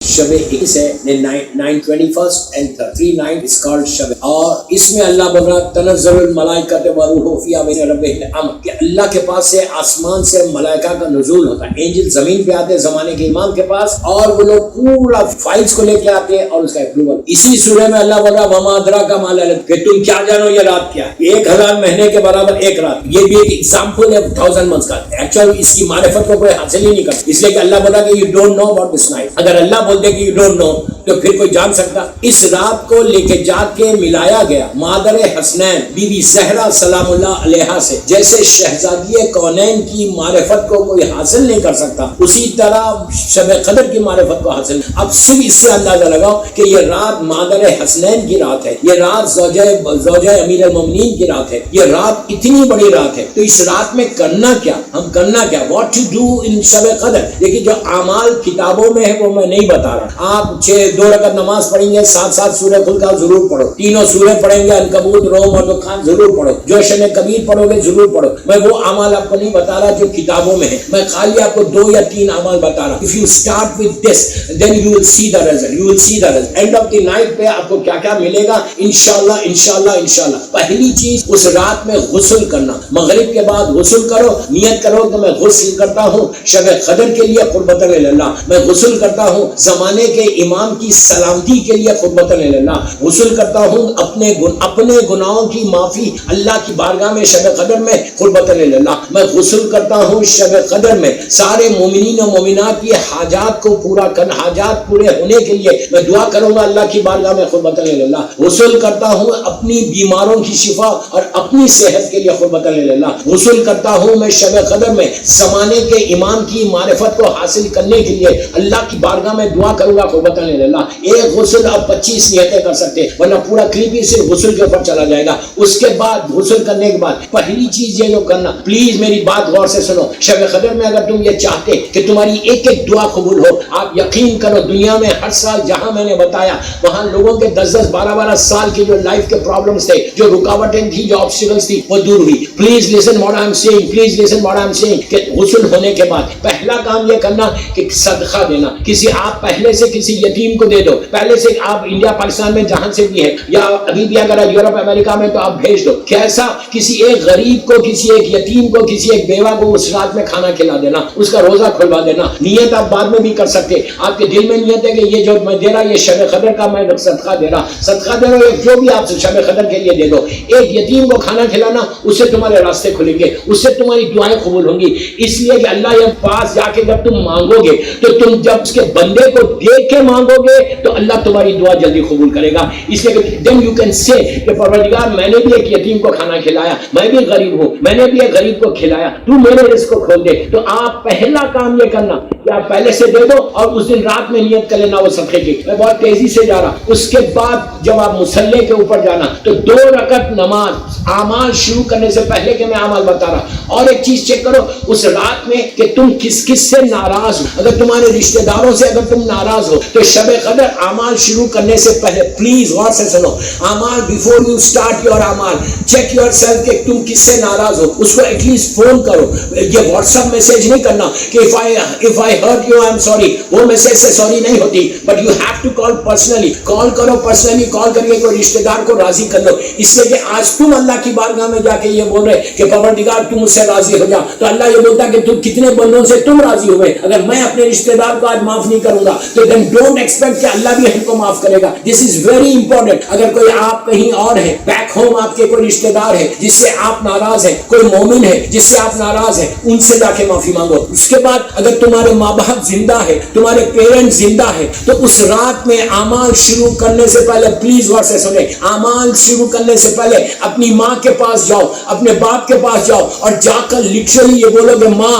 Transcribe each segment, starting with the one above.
شب 21 ہے 9/21 and 39 is called شب, اور اس میں اللہ بول رہا تنزل الملائکۃ والروح فیہا بإذن ربہم الامر, کہ اللہ کے پاس سے آسمان سے ملائکہ کا نزول ہوتا ہے. اینجل زمین پہ آتے ہیں زمانے کے امام کے پاس, اور وہ لوگ پورا فائلز کو لے کے آتے ہیں اور اس کا اپروول. اسی سورہ میں اللہ بول رہا وما ادراک ما لیلۃ, کہ تم کیا جانو یہ رات کیا ہے, 1000 مہینے کے برابر ایک رات. یہ بھی ایک ایگزامپل ہے 1000 منتھس کا. ایکچوئل اس کی معرفت کو کوئی حاصل ہی نہیں کرتا, اس لیے کہ اللہ بولا کہ you don't know about this night. اگر اللہ بول دے کہ یو ڈونٹ نو تو پھر کوئی جان سکتا. اس رات کو لے کے جا کے ملایا گیا مادر حسنین بی بی زہرا سلام اللہ علیہا سے. جیسے شہزادی کونین کی معرفت کو کوئی حاصل نہیں کر سکتا, اسی طرح شب قدر کی معرفت کو حاصل. اب صرف اس سے اندازہ لگاؤ کہ یہ رات مادر حسنین کی رات ہے, یہ رات زوجہ امیر المومنین کی رات ہے, یہ رات اتنی بڑی رات ہے. تو اس رات میں کرنا کیا, ہم کرنا کیا, واٹ ٹو ڈو ان شب قدر. دیکھیے جو اعمال کتابوں میں ہے وہ میں نہیں بتا رہا. آپ 2 رکعت نماز پڑھیں گے, 7 سورہ خلق ضرور پڑھو, 3 سورہ پڑھیں گے, عنکبوت, روم اور دخان ضرور پڑھو, جوشن کبیر پڑھو گے ضرور پڑھو. میں وہ اعمال آپ کو نہیں بتا رہا جو کتابوں میں ہے, میں خالی آپ کو 2 یا 3 اعمال بتا رہا. If you start with this, then you will see the result. You will see the result. End of the night پہ آپ کو کیا کیا ملے گا انشاءاللہ انشاءاللہ انشاءاللہ. پہلی چیز اس رات میں غسل کرنا. مغرب کے بعد غسل کرو, نیت کرو کہ میں غسل کرتا ہوں شب قدر کے لیے قربۃ اللہ, میں غسل کرتا ہوں زمانے کے امام کی سلامتی کے لیے قربۃ اللہ, غسل کرتا ہوں اپنے گناہوں کی معافی اللہ کی بارگاہ میں شب قدر میں قربۃ اللہ, میں غسل کرتا ہوں شب قدر میں سارے مومنین و مومنات کی حاجات کو پورا کرنا, حاجات پورے ہونے کے لیے میں دعا کروں گا اللہ کی بارگاہ میں قربۃ اللہ. غسل کرتا ہوں اپنی بیماروں کی شفا اور اپنی صحت کے لیے قربۃ اللہ. غسل کرتا ہوں میں شب قدر میں زمانے کے امام کی معرفت کو حاصل کرنے کے لیے اللہ کی بارگاہ میں دعا کروں گا قربۃ اللہ. ایک غسل اب 25 نیتیں کر سکتے, ورنہ پورا کلپ ہی صرف غسل کے اوپر چلا جائے گا. اس کے بعد غسل کرنے کے بعد پہلی چیز یہ جو کرنا, پلیز میری بات غور سے سنو. شب قدر میں اگر تم یہ چاہتے کہ تمہاری ایک ایک دعا قبول ہو, آپ یقین کرو دنیا میں ہر سال جہاں میں نے بتایا وہاں لوگوں کے 10 12 سال کی جو لائف کے پرابلمز تھے, جو رکاوٹیں تھی, جو آبسٹیکلز تھی, وہ دور ہوئی. Please listen what I am saying, please listen what I am saying, کہ غسل ہونے کے بعد پہلا کام یہ کرنا کہ صدقہ دینا. آپ پہلے سے کسی یتیم کو دے دو, پہلے سے آپ انڈیا پاکستان میں جہاں سے بھی ہے, یا ابھی بھی اگر یورپ امریکہ میں تو آپ بھیج دو. کیسا کسی ایک غریب کو, کسی ایک یتیم کو, کسی ایک بیوہ کو اس رات میں کھانا کھلا دینا, اس کا روزہ کھلوا دینا. نیت آپ بعد میں بھی کر سکتے, آپ کے دل میں نیت ہے کہ یہ جو میں دے رہا یہ شب قدر کا میں صدقہ دے رہا, صدقہ دے رہا, جو بھی آپ شب قدر کے لیے دے دو. ایک یتیم کو کھانا کھلانا, اس سے تمہارے راستے کھلیں گے, اس سے تمہاری دعائیں قبول ہوں گی. اس لیے کہ اللہ کے پاس جا کے جب تم مانگو گے تو تم جب اس کے بندے کو دیکھ کے مانگو گے تو اللہ تمہاری دعا جلدی قبول کرے گا. اس لیے کہ then you can say کہ پروردگار میں نے بھی ایک یتیم کو کھانا کھلایا, میں بھی غریب ہوں, میں نے بھی ایک غریب کو کھلایا, تو میرے رزق کو کھول دے. تو آپ پہلا کام یہ کرنا کہ آپ پہلے سے دے دو, اور اس دن رات میں نیت کر لینا وہ صدقے کی. میں بہت تیزی سے جا رہا. اس کے بعد جب آپ مصلی کے اوپر جانا تو 2 رکعت نماز, اعمال شروع کرنے سے پہلے کہ میں اعمال بتا رہا. اور ایک چیز چیک کرو اس رات میں کہ تم کس کس سے ناراض ہو. اگر تمہارے رشتہ داروں سے اگر تم ناراض ہو تو شب قدر اعمال شروع کرنے سے پہلے پلیز غور سے سنو, اعمال بیفور یو اسٹارٹ یور اعمال چیک یور سیلف کہ تم کس سے ناراض ہو. اس کو ایٹ لیسٹ فون کرو. یہ واٹس ایپ میسج نہیں کرنا کہ if I hurt you I am sorry, وہ میسج سے سوری نہیں ہوتی, but you have to call personally. Call کرو پرسنلی, کال کر کے کوئی رشتہ دار کو راضی کر لو. اس لیے کہ آج تم اللہ کی بارگاہ میں جا کے یہ بول رہے کہ پروردگار تم مجھ سے راضی ہو جا, تو اللہ یہ بولتا کہ تم کتنے بندوں سے تم راضی ہوئے. اگر میں اپنے رشتہ دار کو آج معاف نہیں کروں گا تو then don't expect کہ اللہ بھی ہم کو معاف کرے گا. This is very important. اگر کوئی آپ کہیں اور ہے, بیک ہوم آپ کے کوئی رشتہ دار ہے جس سے آپ ناراض ہیں, کوئی مومن ہے جس سے آپ ناراض ہیں, ان سے جا کے معافی مانگو. اس کے بعد اگر تمہارے ماں باپ زندہ ہے, تمہارے پیرنٹ زندہ ہے, تو اس رات میں اعمال شروع کرنے سے پہلے پلیز غور سے سنیں, اعمال شروع کرنے سے پہلے اپنی ماں کے پاس جاؤ, اپنے باپ کے پاس جاؤ, اور جا کر لٹرلی یہ بولو کہ ماں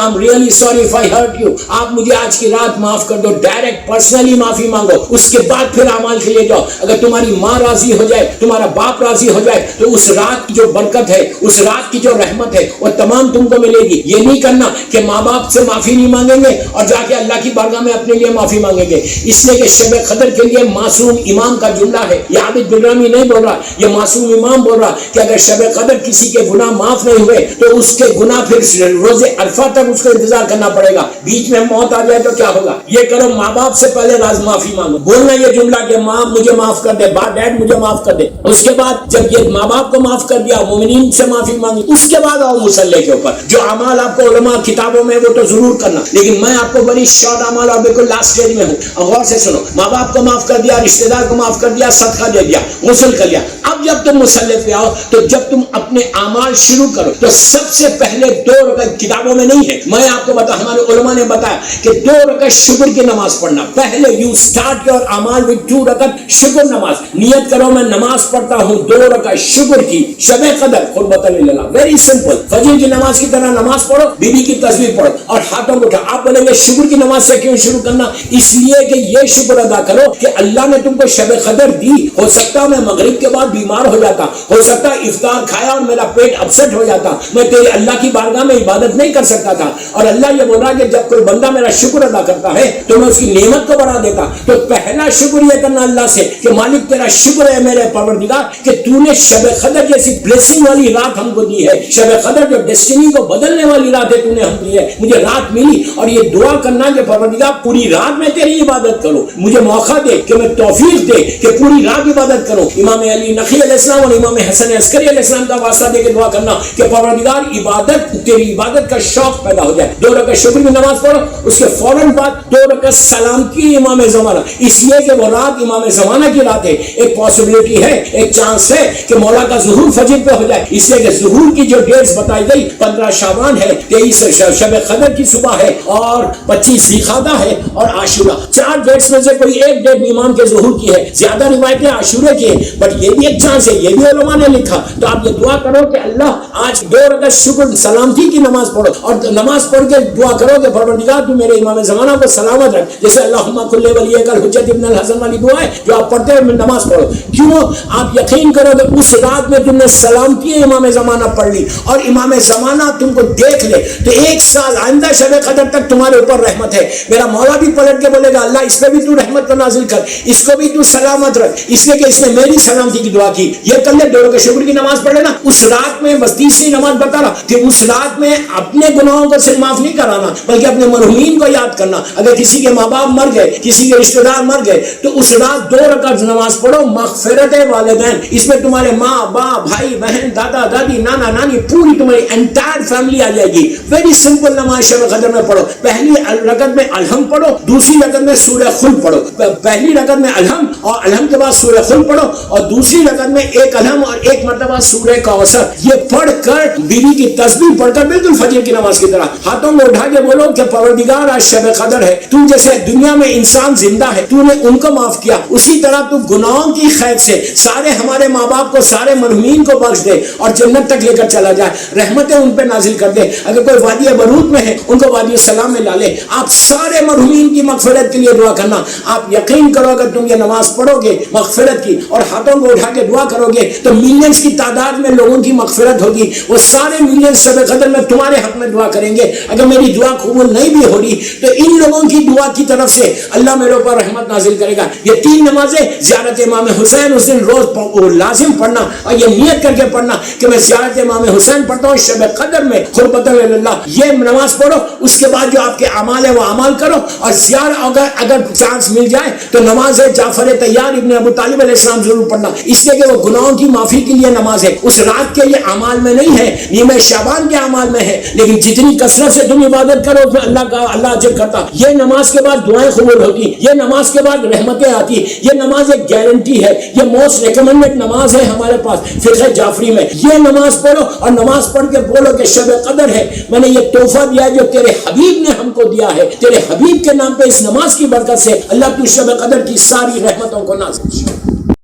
I'm really sorry if I hurt you, آپ مجھے آج کی رات معاف کر دو. ڈائریکٹ پرسنلی معافی مانگو. اس کے بعد پھر اعمال کے لیے جاؤ. اگر تمہاری ماں راضی ہو جائے, تمہارا باپ راضی ہو جائے, تو اس رات کی جو برکت ہے, اس رات کی جو رحمت ہے, وہ تمام تم کو ملے گی. یہ نہیں کرنا کہ ماں باپ سے معافی نہیں مانگیں گے اور جا کے اللہ کی بارگاہ میں اپنے لیے معافی مانگیں گے. اس لیے کہ شب قدر کے لیے معصوم امام کا جملہ ہے, یہ عابد بن نہیں بول رہا, یہ معصوم امام بول رہا کہ اگر شب قدر کسی کے گناہ معاف نہیں ہوئے تو اس کے گناہ پھر روز عرفہ تک اس کو انتظار ادا کرنا پڑے گا. بیچ میں موت آ جائے تو کیا ہوگا؟ یہ کرو، ماں باپ سے پہلے معافی مانگو. بولنا یہ جملہ کہ ماں مجھے معاف کر دے، ڈیڈ مجھے معاف کر دے. اس کے بعد جب یہ ماں باپ کو معاف کر دیا، مومنین سے معافی مانگی، اس کے بعد آؤ مصلی کے اوپر. جو اعمال آپ کو علماء کتابوں میں وہ تو ضرور کرنا، لیکن میں آپ کو بڑی شارٹ اعمال اور بالکل لاسٹ اسٹیج میں ہوں. غور سے سنو. ماں باپ کو معاف کر دیا، رشتہ دار کو معاف کر دیا، صدقہ دے دیا، غسل کر لیا. اب جب تم مصلی پہ آؤ تو جب تم اپنے اعمال شروع کرو تو سب سے پہلے 2 رکعت، کتابوں میں نہیں ہے، میں آپ کو بتا، ہمارے علماء نے بتایا کہ 2 رکعت شکر کی نماز پڑھنا. پہلے یو اسٹارٹ یور اعمال وتھ 2 رکعت شکر نماز. نیت کرو میں نماز پڑھتا ہوں 2 رکعت شکر کی، شب قدر، قربۃ للہ. Very simple. فجر کی نماز کی طرح نماز پڑھو، بی بی کی تسبیح پڑھو اور ہاتھوں کو اٹھاؤ. آپ بولیں گے شکر کی نماز سے کیوں شروع کرنا؟ اس لیے کہ یہ شکر ادا کرو کہ اللہ نے تم کو شب قدر دی. ہو سکتا میں مغرب کے بعد بیمار ہو جاتا، ہو سکتا افطار کھایا اور میرا پیٹ اپسٹ ہو جاتا، میں تیرے اللہ کی بارگاہ میں عبادت نہیں کر سکتا تھا. اور اللہ یہ بول رہا کہ جب کوئی بندہ میرا شکر ادا کرتا ہے تو میں اس کی نعمت کو بڑھا دیتا. تو پہلا شکر یہ کرنا اللہ سے کہ مالک تیرا شکر ہے میرے پروردگار کہ تو نے شب قدر جیسی بلیسنگ والی رات ہم کو دی ہے. شب قدر جو ڈیسٹینی کو بدلنے والی رات ہے تو نے ہم دی ہے، مجھے رات ملی. اور یہ دعا کرنا کہ پروردگار پوری رات میں تیری عبادت کروں، مجھے موقع دے کہ میں توفیق دے کہ پوری رات عبادت کروں. امام علی نقی علیہ السلام اور امام حسن عسکری علیہ السلام کا واسطہ دے کے دعا کرنا کہ پروردگار عبادت، تیری عبادت کا شوق پیدا ہو جائے. 2 رکعت شکر کی نماز پڑھو، اس کے فوراً بعد 2 رکعت سلام کی امام زمانہ. اس لیے کہ وہ رات امام زمانہ کی رات ہے. ایک پاسبلٹی ہے، ایک چانس ہے کہ مولا کا ظہور فجر پہ ہو جائے. اس لیے کہ ظہور کی جو ڈیٹس بتائی گئی 15 شعبان ہے، 23 شب قدر کی صبح ہے اور 25 ذیقعدہ ہے اور عاشورہ. 4 ڈیٹس میں سے کوئی ایک ڈیٹ امام کے ظہور کی ہے. زیادہ روایتیں عاشورے کی ہیں، بٹ یہ بھی ایک چانس ہے، یہ بھی علماء نے لکھا. تو آپ یہ دعا کرو کہ اللہ آج 2 رکعت شکر سلامتی کی نماز پڑھو اور نماز پڑھ کے دعا کرو کہ پروردگار تو میرے امام زمانہ کو سلامت رکھ. جیسے اللہم کل ولیک الحجۃ ابن الحسن والی دعا ہے جو آپ پڑھتے ہیں نماز پڑھو. کیوں؟ آپ یقین کرو کہ اس رات میں تم نے سلامتی امام زمانہ پڑھ لی اور امام زمانہ تم کو دیکھ لے تو 1 سال آئندہ شب قدر تک تمہارے اوپر رحمت ہے. میرا مولا بھی پلٹ کے بولے گا اللہ اس پہ بھی تو رحمت کو نازل کر، اس کو بھی تو سلامت رکھ، اس لیے کہ اس نے میری سلامتی کی دعا کی. یہ کر لے 2 رکعت شکر کی نماز پڑھ لینا. اس رات میں بس تیسری نماز بتا رہا کہ اس رات میں اپنے گناہوں کو صرف معاف نہیں کرانا بلکہ اپنے مرحومین کو یاد کرنا. اگر کسی کے ماں باپ مر گئے، کسی کے رشتہ دار مر گئے تو اس رات 2 رکعت نماز پڑھو، مغفرت والدین. اس میں تمہارے ماں باپ، بھائی بہن، دادا دادی، نانا نانی، پوری تمہاری انٹائر فیملی آ جائے گی. ویری سمپل نماز شب قدر میں پڑھو. پہلی رکعت میں الحمد پڑھو، دوسری رکعت میں سورہ خلق پڑھو. پہلی رکعت میں الحمد اور الحمد کے بعد سورہ خلق پڑھو اور دوسری رکعت میں ایک الحمد اور ایک مرتبہ سورہ کوثر. یہ پڑھ کر بیوی کی تسبیح پڑھ کر بالکل فجر کی نماز کی طرح ہاتھوں کو اٹھا کے بولو کہ پروردگار آج شب قدر ہے، تو جیسے دنیا میں انسان زندہ ہے تو نے ان کو معاف کیا، اسی طرح تو گناہوں کی خیر سے سارے ہمارے ماں باپ کو، سارے مرحومین کو بخش دے اور جنت تک لے کر چلا جائے. رحمتیں ان پہ نازل کر دے. اگر کوئی وادی برود میں ہے ان کو وادی السلام میں ڈالے. آپ سارے مرحومین کی مغفرت کے لیے دعا کرنا. آپ یقین کرو اگر تم یہ نماز پڑھو گے مغفرت کی اور ہاتھوں کو اٹھا کے دعا کرو گے تو ملینز کی تعداد میں لوگوں کی مغفرت ہوگی. وہ سارے ملینز شب قدر میں تمہارے حق میں دعا کریں گے. اگر میری دعا قبول نہیں بھی ہو رہی تو ان لوگوں کی دعا کی طرف سے اللہ میرے اوپر رحمت نازل کرے گا. یہ 3 نمازیں زیارت امام حسین اس دن روز لازم پڑھنا اور یہ نیت کر کے پڑھنا کہ میں زیارت امام حسین پڑھتا ہوں شب قدر میں قربۃ اللہ. یہ نماز پڑھو، اس کے بعد جو آپ کے اعمال ہے وہ اعمال کرو. اور اگر چانس مل جائے تو نماز ہے جعفر طیار ابن ابو طالب علیہ السلام ضرور پڑھنا، اس لیے کہ وہ گناہوں کی معافی کے لیے نماز ہے. اس رات کے یہ اعمال میں نہیں ہے، نیمہ شعبان کے اعمال میں ہے، لیکن جتنی کثرت سے تم عبادت کرو تو اللہ اجر کرتا. یہ نماز کے بعد دعائیں قبول ہوتی، یہ نماز کے بعد رحمتیں آتی. یہ نماز ایک گارنٹی ہے، یہ موسٹ ریکمنڈڈ نماز ہے ہمارے پاس فقہ جعفری میں. یہ نماز پڑھو اور نماز پڑھ کے بولو کہ شب قدر ہے، میں نے یہ تحفہ دیا جو تیرے حبیب نے ہم کو دیا ہے. تیرے حبیب کے نام پہ اس نماز کی برکت سے اللہ تو شب قدر کی ساری رحمتوں کو نازل